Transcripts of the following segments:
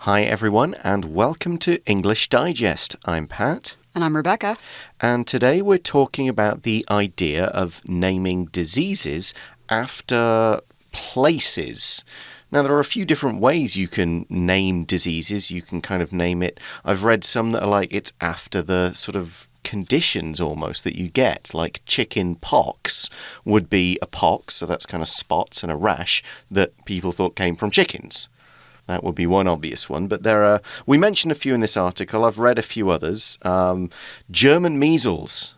Hi everyone and welcome to English Digest. I'm Pat. And I'm Rebecca. And today we're talking about the idea of naming diseases after places. Now, there are a few different ways you can name diseases. You can kind of name it. I've read some that are like it's after the sort of conditions almost that you get, like chicken pox would be a pox, so that's kind of spots and a rash that people thought came from chickens. That would be one obvious one, but we mentioned a few in this article. I've read a few others. German measles.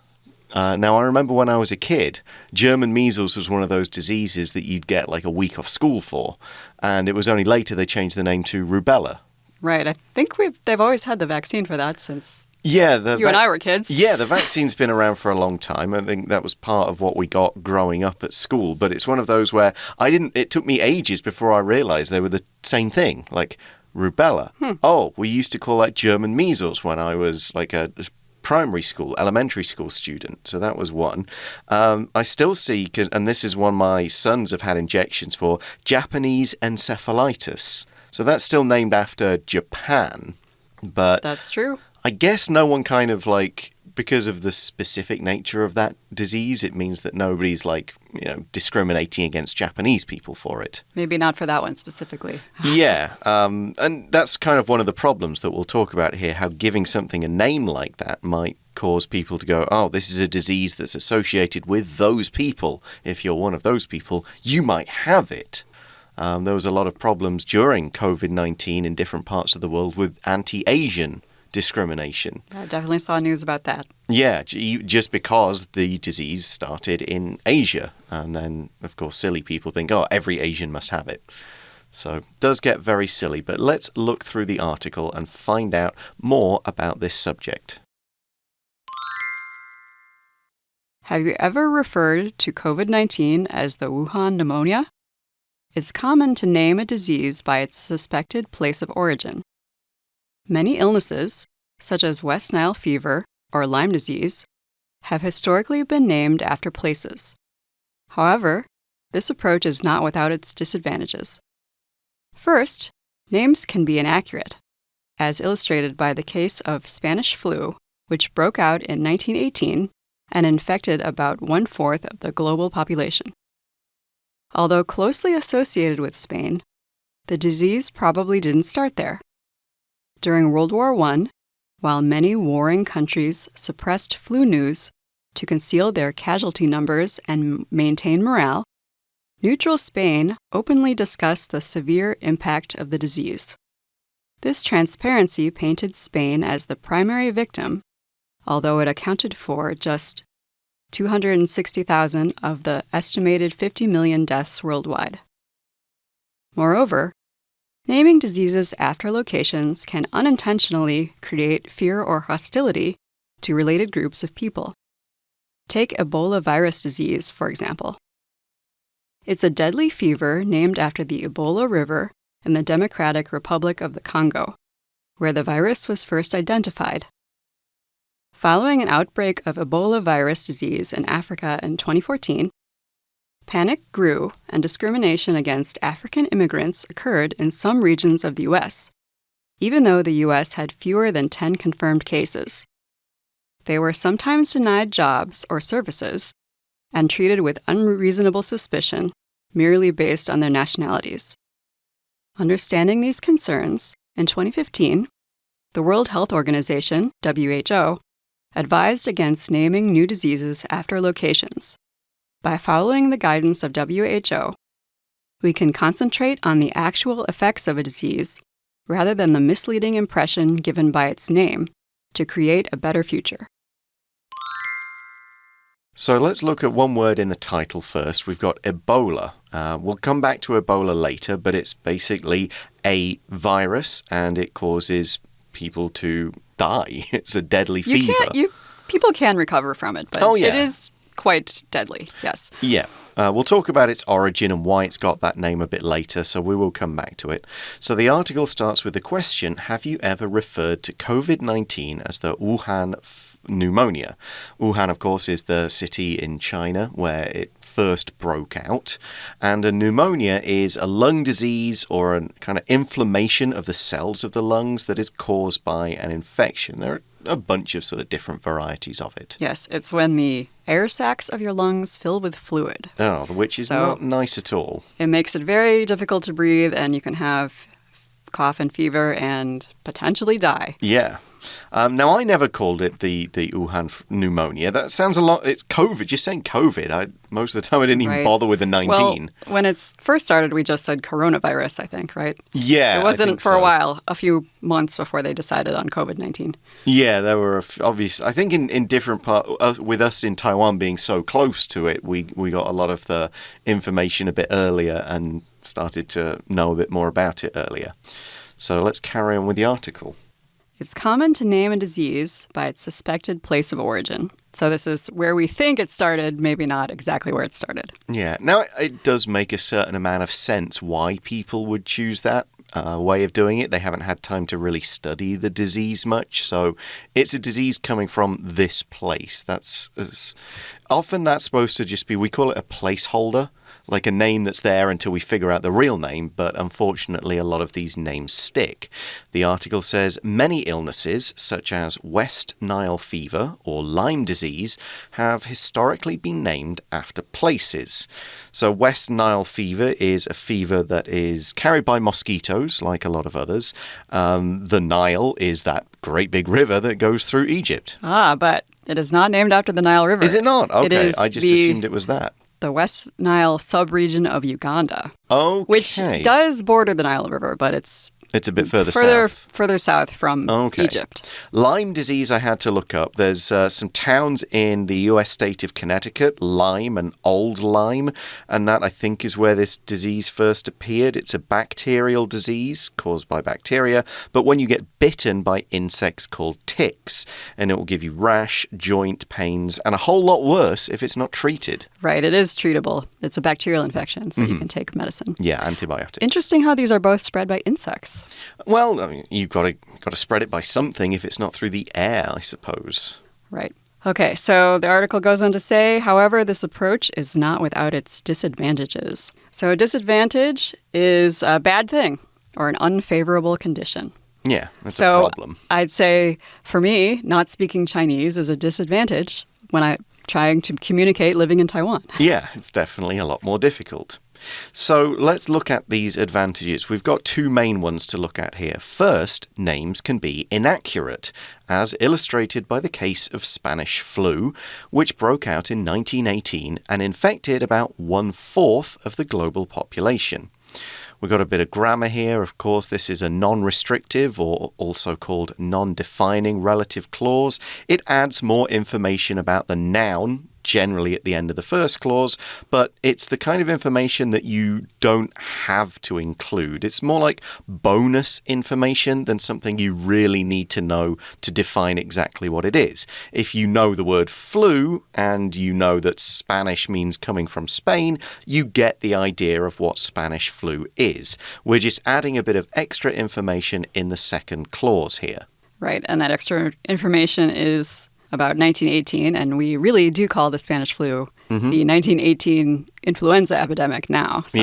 Now, I remember when I was a kid, German measles was one of those diseases that you'd get like a week off school for. And it was only later they changed the name to rubella. Right. I think they've always had the vaccine for that since you and I were kids. Yeah, the vaccine's been around for a long time. I think that was part of what we got growing up at school. But it's one of those where it took me ages before I realized they were the same thing, like rubella. Oh, we used to call that German measles when I was like a primary school, elementary school student. So that was one. I still see, and this is one my sons have had injections for, Japanese encephalitis. So that's still named after Japan. But that's true. I guess no one kind of like, because of the specific nature of that disease, it means that nobody's like, discriminating against Japanese people for it. Maybe not for that one specifically. Yeah, and that's kind of one of the problems that we'll talk about here, how giving something a name like that might cause people to go, oh, this is a disease that's associated with those people. If you're one of those people, you might have it. There was a lot of problems during COVID-19 in different parts of the world with anti-Asian discrimination. I definitely saw news about that. Yeah, just because the disease started in Asia. And then, of course, silly people think, oh, every Asian must have it. So it does get very silly. But let's look through the article and find out more about this subject. Have you ever referred to COVID-19 as the Wuhan pneumonia? It's common to name a disease by its suspected place of origin. Many illnesses, such as West Nile fever or Lyme disease, have historically been named after places. However, this approach is not without its disadvantages. First, names can be inaccurate, as illustrated by the case of Spanish flu, which broke out in 1918 and infected about 1/4 of the global population. Although closely associated with Spain, the disease probably didn't start there. During World War I, while many warring countries suppressed flu news to conceal their casualty numbers and maintain morale, neutral Spain openly discussed the severe impact of the disease. This transparency painted Spain as the primary victim, although it accounted for just 260,000 of the estimated 50 million deaths worldwide. Moreover, naming diseases after locations can unintentionally create fear or hostility to related groups of people. Take Ebola virus disease, for example. It's a deadly fever named after the Ebola River in the Democratic Republic of the Congo, where the virus was first identified. Following an outbreak of Ebola virus disease in Africa in 2014, panic grew and discrimination against African immigrants occurred in some regions of the U.S., even though the U.S. had fewer than 10 confirmed cases. They were sometimes denied jobs or services and treated with unreasonable suspicion merely based on their nationalities. Understanding these concerns, in 2015, the World Health Organization, WHO, advised against naming new diseases after locations. By following the guidance of WHO, we can concentrate on the actual effects of a disease rather than the misleading impression given by its name to create a better future. So let's look at one word in the title first. We've got Ebola. We'll come back to Ebola later, but it's basically a virus and it causes people to die. It's a deadly fever. People can recover from it, but it is quite deadly, yes. Yeah. We'll talk about its origin and why it's got that name a bit later, so we will come back to it. So the article starts with the question, have you ever referred to COVID-19 as the Wuhan pneumonia. Wuhan, of course, is the city in China where it first broke out. And a pneumonia is a lung disease or a kind of inflammation of the cells of the lungs that is caused by an infection. There are a bunch of sort of different varieties of it. Yes, it's when the air sacs of your lungs fill with fluid. Oh, which is not nice at all. It makes it very difficult to breathe, and you can have cough and fever and potentially die. Yeah. Now, I never called it the Wuhan pneumonia. That sounds a lot... It's COVID. Just saying COVID. Most of the time, I didn't even bother with the 19. Well, when it first started, we just said coronavirus, I think, right? Yeah, it wasn't I think for so. a while, a few months before they decided on COVID-19. Yeah, there were obvious... I think in different parts... with us in Taiwan being so close to it, we got a lot of the information a bit earlier and started to know a bit more about it earlier. So let's carry on with the article. It's common to name a disease by its suspected place of origin. So this is where we think it started, maybe not exactly where it started. Yeah. Now, it does make a certain amount of sense why people would choose that way of doing it. They haven't had time to really study the disease much. So it's a disease coming from this place. Often that's supposed to just be, we call it a placeholder, like a name that's there until we figure out the real name, but unfortunately a lot of these names stick. The article says many illnesses, such as West Nile fever or Lyme disease, have historically been named after places. So West Nile fever is a fever that is carried by mosquitoes, like a lot of others. The Nile is that great big river that goes through Egypt. But it is not named after the Nile River. Is it not? Okay, I just assumed it was that. The West Nile subregion of Uganda. Okay. Which does border the Nile River, but it's a bit further south. Further south from Egypt. Lyme disease I had to look up. There's some towns in the U.S. state of Connecticut, Lyme and Old Lyme, and that I think is where this disease first appeared. It's a bacterial disease caused by bacteria, but when you get bitten by insects called ticks, and it will give you rash, joint pains, and a whole lot worse if it's not treated. Right, it is treatable. It's a bacterial infection, so you can take medicine. Yeah, antibiotics. Interesting how these are both spread by insects. Well, I mean, you've got to spread it by something if it's not through the air, I suppose. Right. Okay, so the article goes on to say, however, this approach is not without its disadvantages. So a disadvantage is a bad thing or an unfavorable condition. Yeah, that's a problem. I'd say, for me, not speaking Chinese is a disadvantage when I'm trying to communicate living in Taiwan. Yeah, it's definitely a lot more difficult. So let's look at these advantages. We've got two main ones to look at here. First, names can be inaccurate, as illustrated by the case of Spanish flu, which broke out in 1918 and infected about 1/4 of the global population. We've got a bit of grammar here. Of course, this is a non-restrictive or also called non-defining relative clause. It adds more information about the noun generally at the end of the first clause, but it's the kind of information that you don't have to include. It's more like bonus information than something you really need to know to define exactly what it is. If you know the word flu and you know that Spanish means coming from Spain, you get the idea of what Spanish flu is. We're just adding a bit of extra information in the second clause here. Right, and that extra information is about 1918, and we really do call the Spanish flu the 1918 influenza epidemic now. So.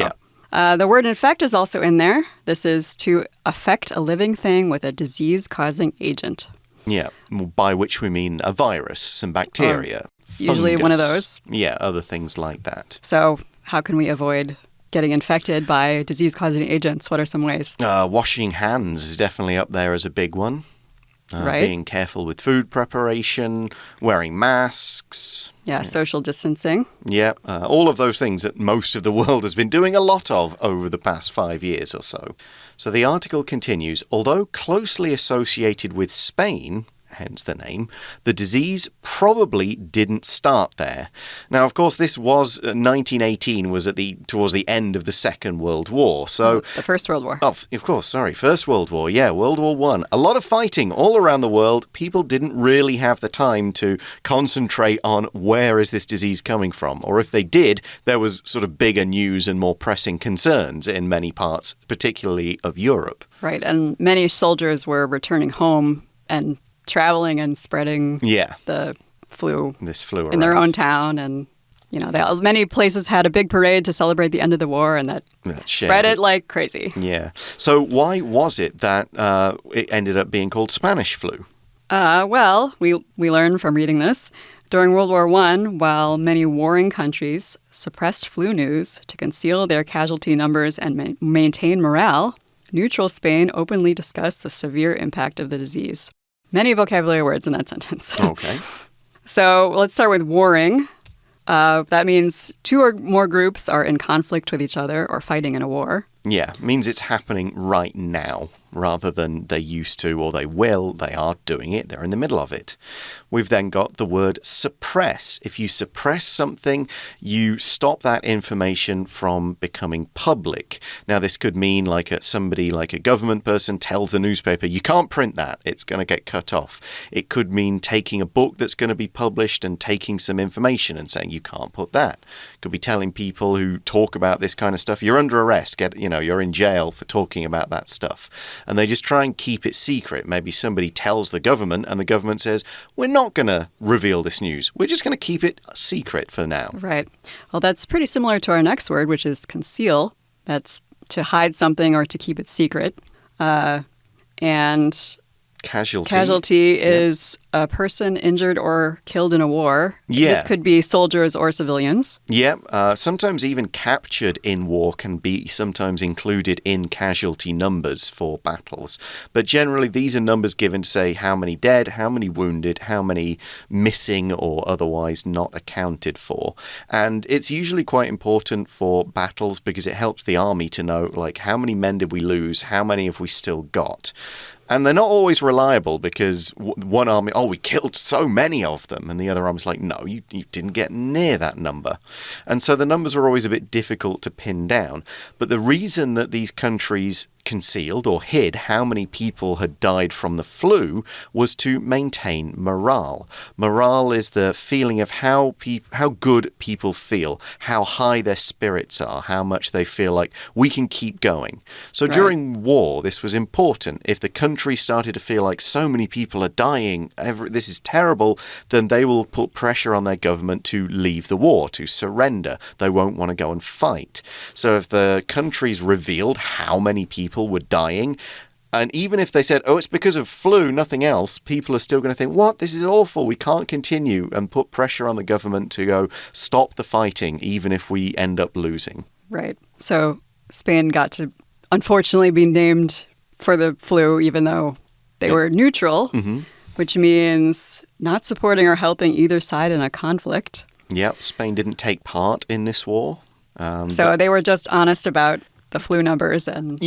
Yeah. The word infect is also in there. This is to affect a living thing with a disease-causing agent. Yeah, by which we mean a virus, some bacteria, usually fungus. one of those. Yeah, other things like that. So how can we avoid getting infected by disease-causing agents? What are some ways? Washing hands is definitely up there as a big one. Right. Being careful with food preparation, wearing masks. Yeah, social distancing. Yeah, all of those things that most of the world has been doing a lot of over the past 5 years or so. So the article continues, although closely associated with Spain, hence the name, the disease probably didn't start there. Now, of course, this was 1918 was towards the end of the Second World War. So the First World War. Oh, of course, sorry, First World War. Yeah, World War I. A lot of fighting all around the world. People didn't really have the time to concentrate on where is this disease coming from. Or if they did, there was sort of bigger news and more pressing concerns in many parts, particularly of Europe. Right, and many soldiers were returning home and traveling and spreading the flu in their own town. And, many places had a big parade to celebrate the end of the war, and that spread it like crazy. Yeah. So why was it that it ended up being called Spanish flu? Well, we learned from reading this. During World War I, while many warring countries suppressed flu news to conceal their casualty numbers and maintain morale, neutral Spain openly discussed the severe impact of the disease. Many vocabulary words in that sentence. Okay. So let's start with warring. That means two or more groups are in conflict with each other or fighting in a war. Yeah, means it's happening right now rather than they used to or they will. They are doing it. They're in the middle of it. We've then got the word suppress. If you suppress something, you stop that information from becoming public. Now, this could mean like somebody, like a government person, tells the newspaper, you can't print that. It's going to get cut off. It could mean taking a book that's going to be published and taking some information and saying you can't put that. It could be telling people who talk about this kind of stuff, you're under arrest, you're in jail for talking about that stuff. And they just try and keep it secret. Maybe somebody tells the government and the government says, we're not going to reveal this news. We're just going to keep it secret for now. Right. Well, that's pretty similar to our next word, which is conceal. That's to hide something or to keep it secret. And casualty is a person injured or killed in a war. Yeah. This could be soldiers or civilians. Yeah. Sometimes even captured in war can be sometimes included in casualty numbers for battles. But generally, these are numbers given to say how many dead, how many wounded, how many missing or otherwise not accounted for. And it's usually quite important for battles because it helps the army to know, like, how many men did we lose? How many have we still got? And they're not always reliable because one army, we killed so many of them. And the other army's like, no, you didn't get near that number. And so the numbers are always a bit difficult to pin down. But the reason that these countries concealed or hid how many people had died from the flu was to maintain morale. Morale is the feeling of how good people feel, how high their spirits are, how much they feel like we can keep going. So during war, this was important. If the country started to feel like so many people are dying, this is terrible, then they will put pressure on their government to leave the war, to surrender. They won't want to go and fight. So if the countries revealed how many people were dying, and even if they said, it's because of flu, nothing else, people are still going to think, what? This is awful. We can't continue, and put pressure on the government to go stop the fighting, even if we end up losing. Right. So Spain got to, unfortunately, be named for the flu, even though they were neutral, which means not supporting or helping either side in a conflict. Yep, Spain didn't take part in this war. So they were just honest about the flu numbers, and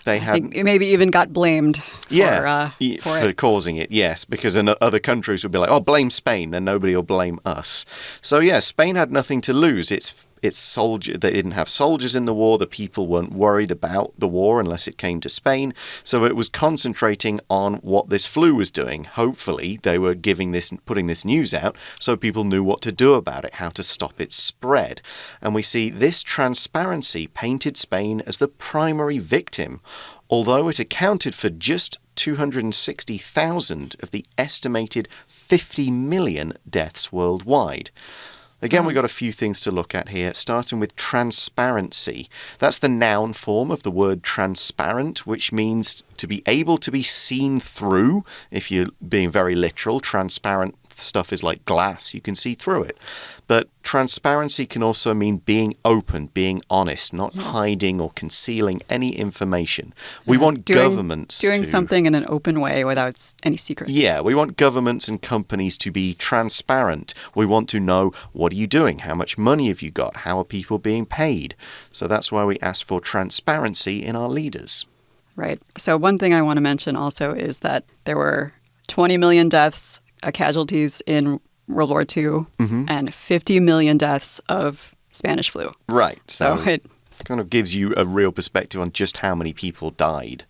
they had maybe even got blamed for causing it. Yes, because other countries would be like, blame Spain, then nobody will blame us. So Spain had nothing to lose. It's soldier. They didn't have soldiers in the war. The people weren't worried about the war unless it came to Spain. So it was concentrating on what this flu was doing. Hopefully, they were putting this news out so people knew what to do about it, how to stop its spread. And we see this transparency painted Spain as the primary victim, although it accounted for just 260,000 of the estimated 50 million deaths worldwide. Again, we've got a few things to look at here, starting with transparency. That's the noun form of the word transparent, which means to be able to be seen through. If you're being very literal, transparent stuff is like glass. You can see through it. But transparency can also mean being open, being honest, not hiding or concealing any information. We want governments doing something in an open way without any secrets. Yeah, we want governments and companies to be transparent. We want to know, what are you doing? How much money have you got? How are people being paid? So that's why we ask for transparency in our leaders. Right. So one thing I want to mention also is that there were 20 million deaths, casualties in World War II, and 50 million deaths of Spanish flu. Right. So it kind of gives you a real perspective on just how many people died.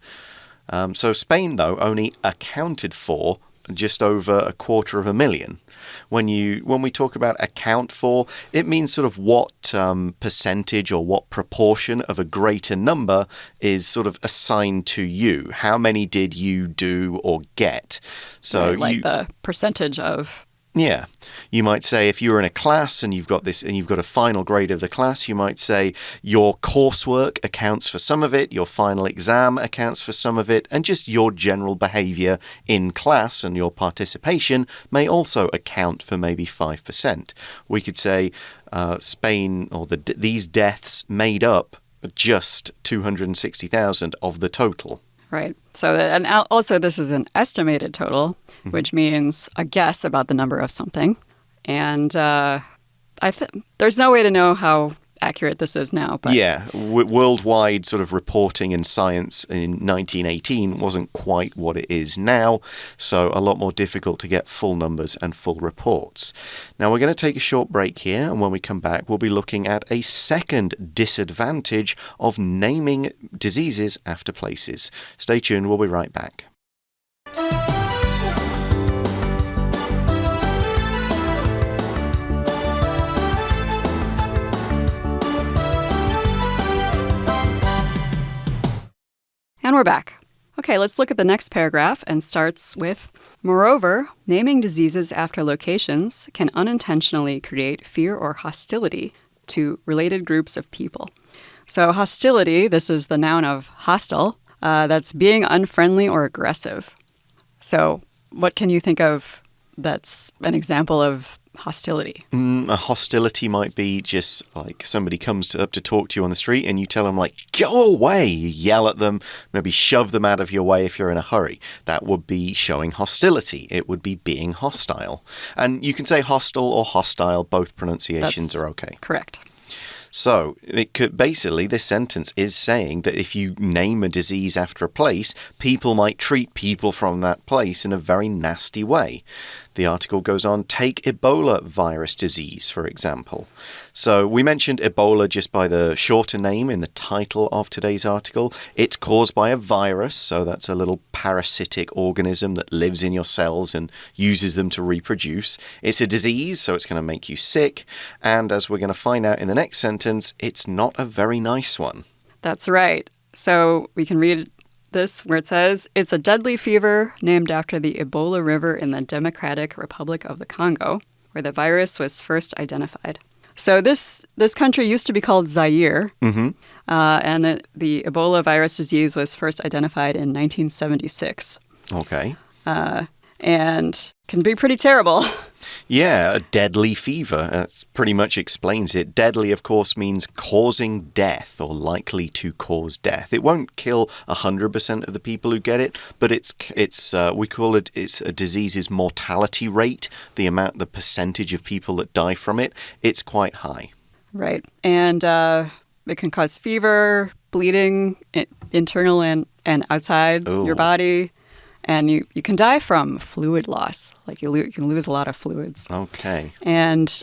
So Spain, though, only accounted for just over 250,000. When we talk about account for, it means sort of what percentage or what proportion of a greater number is sort of assigned to you. How many did you do or get? So right, like the percentage of. Yeah. You might say if you're in a class and you've got a final grade of the class, you might say your coursework accounts for some of it, your final exam accounts for some of it, and just your general behavior in class and your participation may also account for maybe 5%. We could say Spain or these deaths made up just 260,000 of the total. Right. So, and also this is an estimated total, which means a guess about the number of something. And there's no way to know how accurate this is now. But yeah, worldwide sort of reporting in science in 1918 wasn't quite what it is now, so a lot more difficult to get full numbers and full reports. Now we're going to take a short break here, and when we come back, we'll be looking at a second disadvantage of naming diseases after places. Stay tuned, we'll be right back. And we're back. Okay, let's look at the next paragraph and starts with, moreover, naming diseases after locations can unintentionally create fear or hostility to related groups of people. So hostility, this is the noun of hostile, that's being unfriendly or aggressive. So what can you think of that's an example of hostility? A hostility might be just like somebody comes up to talk to you on the street and you tell them like, go away. You yell at them, maybe shove them out of your way if you're in a hurry. That would be showing hostility. It would be being hostile. And you can say hostile or hostile. Both pronunciations are okay. Correct. So basically, this sentence is saying that if you name a disease after a place, people might treat people from that place in a very nasty way. The article goes on, take Ebola virus disease, for example. So we mentioned Ebola just by the shorter name in the title of today's article. It's caused by a virus, so that's a little parasitic organism that lives in your cells and uses them to reproduce. It's a disease, so it's going to make you sick. And as we're going to find out in the next sentence, it's not a very nice one. That's right. So we can read this where it says, it's a deadly fever named after the Ebola River in the Democratic Republic of the Congo, where the virus was first identified. So this country used to be called Zaire, and the Ebola virus disease was first identified in 1976. Okay. And can be pretty terrible. Yeah, a deadly fever. That pretty much explains it. Deadly, of course, means causing death or likely to cause death. It won't kill 100% of the people who get it, but we call it a disease's mortality rate, the percentage of people that die from it. It's quite high. Right. And it can cause fever, bleeding, internal and outside your body. And you can die from fluid loss, like you can lose a lot of fluids. Okay. And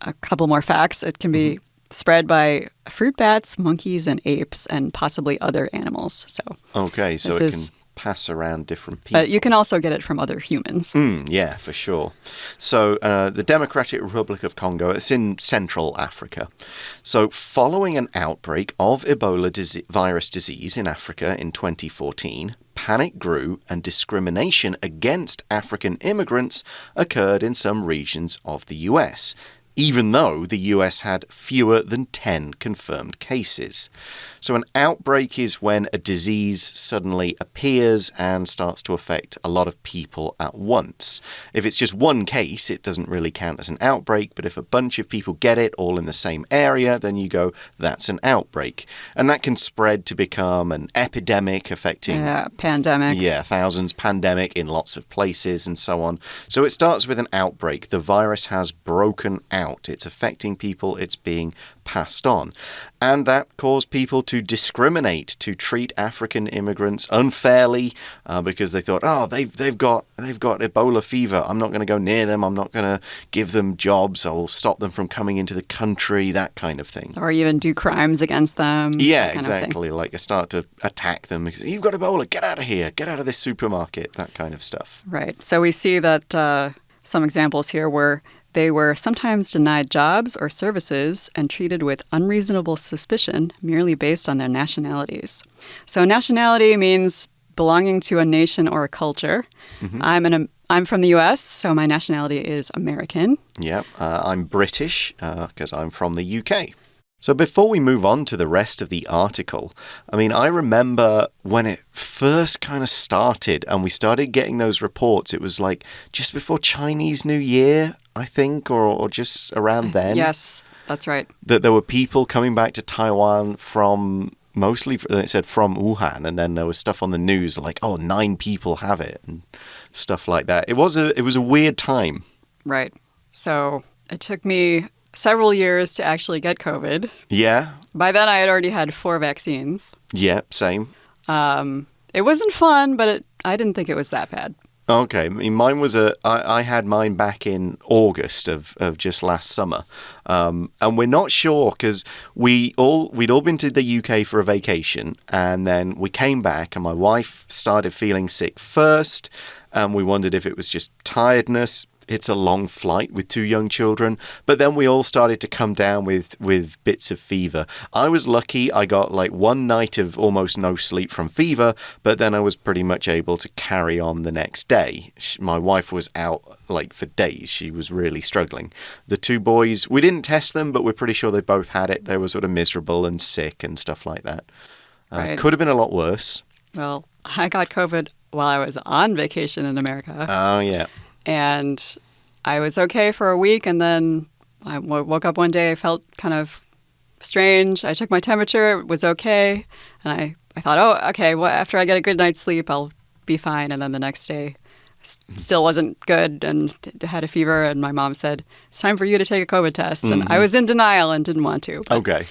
a couple more facts. It can be spread by fruit bats, monkeys, and apes, and possibly other animals. So it can pass around different people. But you can also get it from other humans. Yeah, for sure. So the Democratic Republic of Congo, it's in Central Africa. So following an outbreak of Ebola virus disease in Africa in 2014, panic grew and discrimination against African immigrants occurred in some regions of the US, even though the US had fewer than 10 confirmed cases. So an outbreak is when a disease suddenly appears and starts to affect a lot of people at once. If it's just one case, it doesn't really count as an outbreak, but if a bunch of people get it all in the same area, then you go, that's an outbreak. And that can spread to become an epidemic affecting... pandemic. Yeah, thousands, pandemic in lots of places and so on. So it starts with an outbreak. The virus has broken out about. It's affecting people. It's being passed on. And that caused people to discriminate, to treat African immigrants unfairly because they thought, oh, they've got Ebola fever. I'm not going to go near them. I'm not going to give them jobs. I'll stop them from coming into the country, that kind of thing. Or even do crimes against them. Yeah, exactly. Like I start to attack them because you've got Ebola. Get out of here. Get out of this supermarket. That kind of stuff. Right. So we see that some examples here were they were sometimes denied jobs or services and treated with unreasonable suspicion merely based on their nationalities. So nationality means belonging to a nation or a culture. Mm-hmm. I'm from the U.S., so my nationality is American. Yeah, I'm British because I'm from the UK. So before we move on to the rest of the article, I remember when it first kind of started and we started getting those reports, it was like just before Chinese New Year, I think, or just around then. Yes, that's right. That there were people coming back to Taiwan from, mostly, it said from Wuhan, and then there was stuff on the news like, 9 people have it and stuff like that. It was a weird time. Right. So it took me several years to actually get COVID. Yeah. By then, I had already had 4 vaccines. Yeah, same. It wasn't fun, but I didn't think it was that bad. Okay, mine was I had mine back in August of just last summer, and we're not sure because we'd all been to the UK for a vacation, and then we came back, and my wife started feeling sick first, and we wondered if it was just tiredness. It's a long flight with 2 young children, but then we all started to come down with bits of fever. I was lucky. I got like 1 night of almost no sleep from fever, but then I was pretty much able to carry on the next day. My wife was out like for days. She was really struggling. The 2 boys, we didn't test them, but we're pretty sure they both had it. They were sort of miserable and sick and stuff like that. Right. Could have been a lot worse. Well, I got COVID while I was on vacation in America. Oh, yeah. And I was okay for a week, and then I woke up one day, I felt kind of strange. I took my temperature, it was okay, and I thought, oh, okay, well, after I get a good night's sleep, I'll be fine. And then the next day, still wasn't good and had a fever, and my mom said, it's time for you to take a COVID test. And I was in denial and didn't want to. Okay.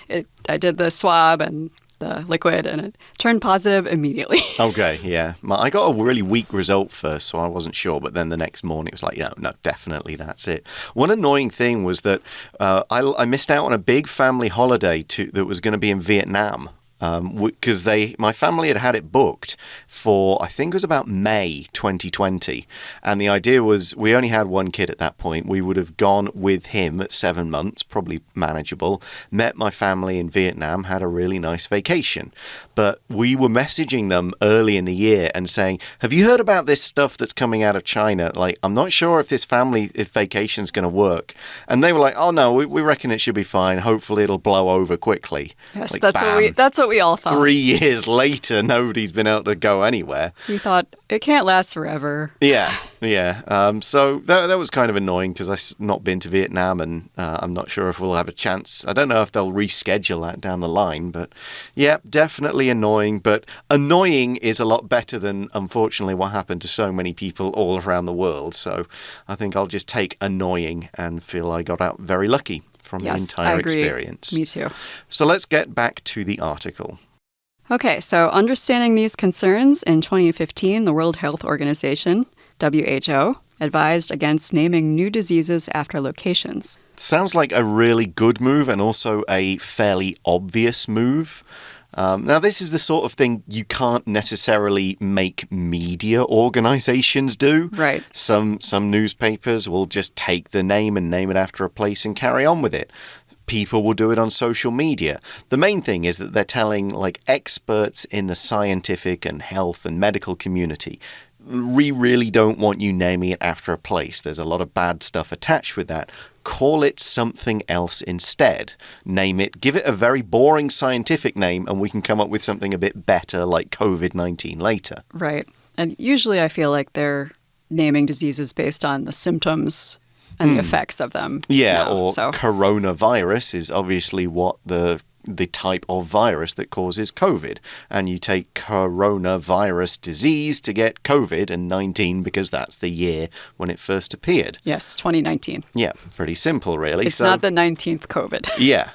I did the swab and the liquid, and it turned positive immediately. Okay, yeah. I got a really weak result first, so I wasn't sure. But then the next morning, it was like, no, definitely, that's it. One annoying thing was that I missed out on a big family holiday that was going to be in Vietnam. Because my family had it booked for, I think it was about May 2020. And the idea was we only had 1 kid at that point. We would have gone with him at 7 months, probably manageable, met my family in Vietnam, had a really nice vacation. But we were messaging them early in the year and saying, have you heard about this stuff that's coming out of China? Like, I'm not sure if this vacation's going to work. And they were like, oh no, we reckon it should be fine. Hopefully it'll blow over quickly. Yes, like, that's what we all thought. 3 years later, nobody's been able to go anywhere. We thought, it can't last forever. Yeah. So that was kind of annoying because I've not been to Vietnam, and I'm not sure if we'll have a chance. I don't know if they'll reschedule that down the line, but yeah, definitely annoying. But annoying is a lot better than, unfortunately, what happened to so many people all around the world. So I think I'll just take annoying and feel I got out very lucky from the entire experience. Me too. So let's get back to the article. Okay, so understanding these concerns, in 2015, the World Health Organization, WHO, advised against naming new diseases after locations. Sounds like a really good move and also a fairly obvious move. Now, this is the sort of thing you can't necessarily make media organizations do. Right. Some newspapers will just take the name and name it after a place and carry on with it. People will do it on social media. The main thing is that they're telling like experts in the scientific and health and medical community, we really don't want you naming it after a place. There's a lot of bad stuff attached with that. Call it something else instead. Name it, give it a very boring scientific name, and we can come up with something a bit better like COVID-19 later. Right. And usually I feel like they're naming diseases based on the symptoms and the effects of them. Yeah, coronavirus is obviously what the the type of virus that causes COVID. And you take coronavirus disease to get COVID and 19 because that's the year when it first appeared. Yes, 2019. Yeah, pretty simple, really. It's not the 19th COVID. Yeah.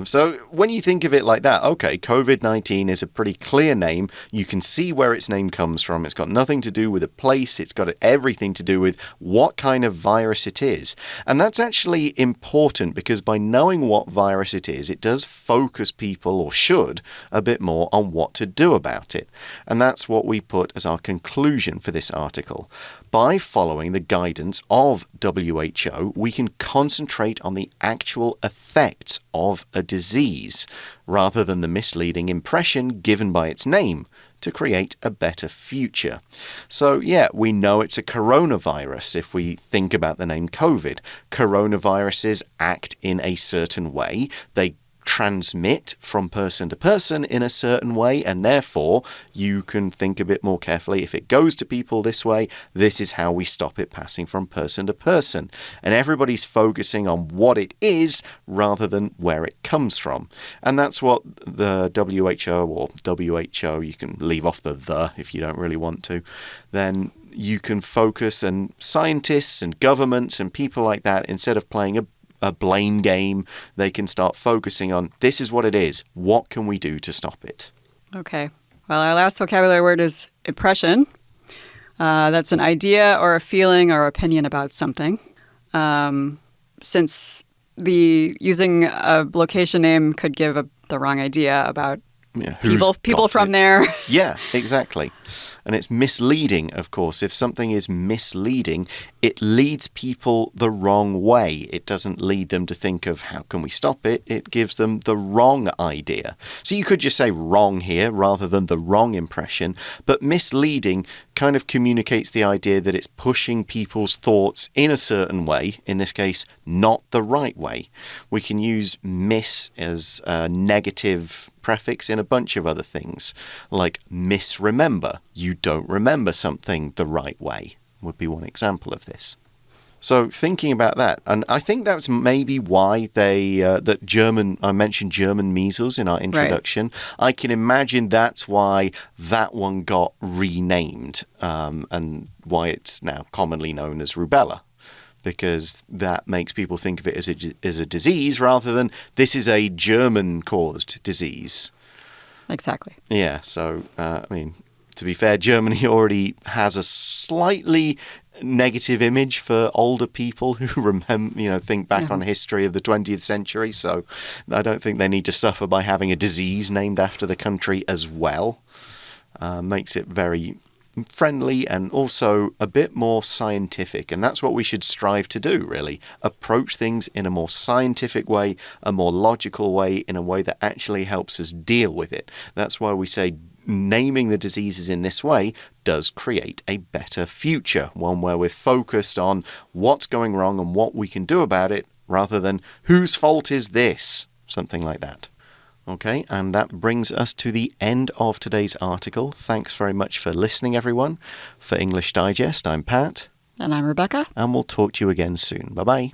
So when you think of it like that, okay, COVID-19 is a pretty clear name. You can see where its name comes from. It's got nothing to do with a place. It's got everything to do with what kind of virus it is. And that's actually important because by knowing what virus it is, it does focus people, or should, a bit more on what to do about it. And that's what we put as our conclusion for this article. By following the guidance of WHO, we can concentrate on the actual effects of a disease rather than the misleading impression given by its name to create a better future. So, yeah, we know it's a coronavirus if we think about the name COVID. Coronaviruses act in a certain way. They transmit from person to person in a certain way, and therefore you can think a bit more carefully. If it goes to people this way, this is how we stop it passing from person to person. And everybody's focusing on what it is rather than where it comes from. And that's what the WHO, or WHO, you can leave off the if you don't really want to, then you can focus, and scientists and governments and people like that, instead of playing a blame game, they can start focusing on, this is what it is. What can we do to stop it? Okay. Well, our last vocabulary word is impression. That's an idea or a feeling or opinion about something. Since using a location name could give the wrong idea about people from there. Yeah, exactly. And it's misleading, of course. If something is misleading, it leads people the wrong way. It doesn't lead them to think of how can we stop it. It gives them the wrong idea. So you could just say wrong here rather than the wrong impression. But misleading kind of communicates the idea that it's pushing people's thoughts in a certain way, in this case, not the right way. We can use miss as a negative prefix in a bunch of other things, like misremember. You don't remember something the right way would be one example of this. So thinking about that, and I think that's maybe why I mentioned German measles in our introduction. Right. I can imagine that's why that one got renamed, and why it's now commonly known as rubella. Because that makes people think of it as a disease rather than this is a German-caused disease. Exactly. Yeah, so, to be fair, Germany already has a slightly negative image for older people who remember, think back on history of the 20th century. So I don't think they need to suffer by having a disease named after the country as well. Makes it very friendly and also a bit more scientific, and that's what we should strive to do, really. Approach things in a more scientific way, a more logical way, in a way that actually helps us deal with it. That's why we say naming the diseases in this way does create a better future, one where we're focused on what's going wrong and what we can do about it, rather than whose fault is this, something like that. Okay, and that brings us to the end of today's article. Thanks very much for listening, everyone. For English Digest, I'm Pat. And I'm Rebecca. And we'll talk to you again soon. Bye-bye.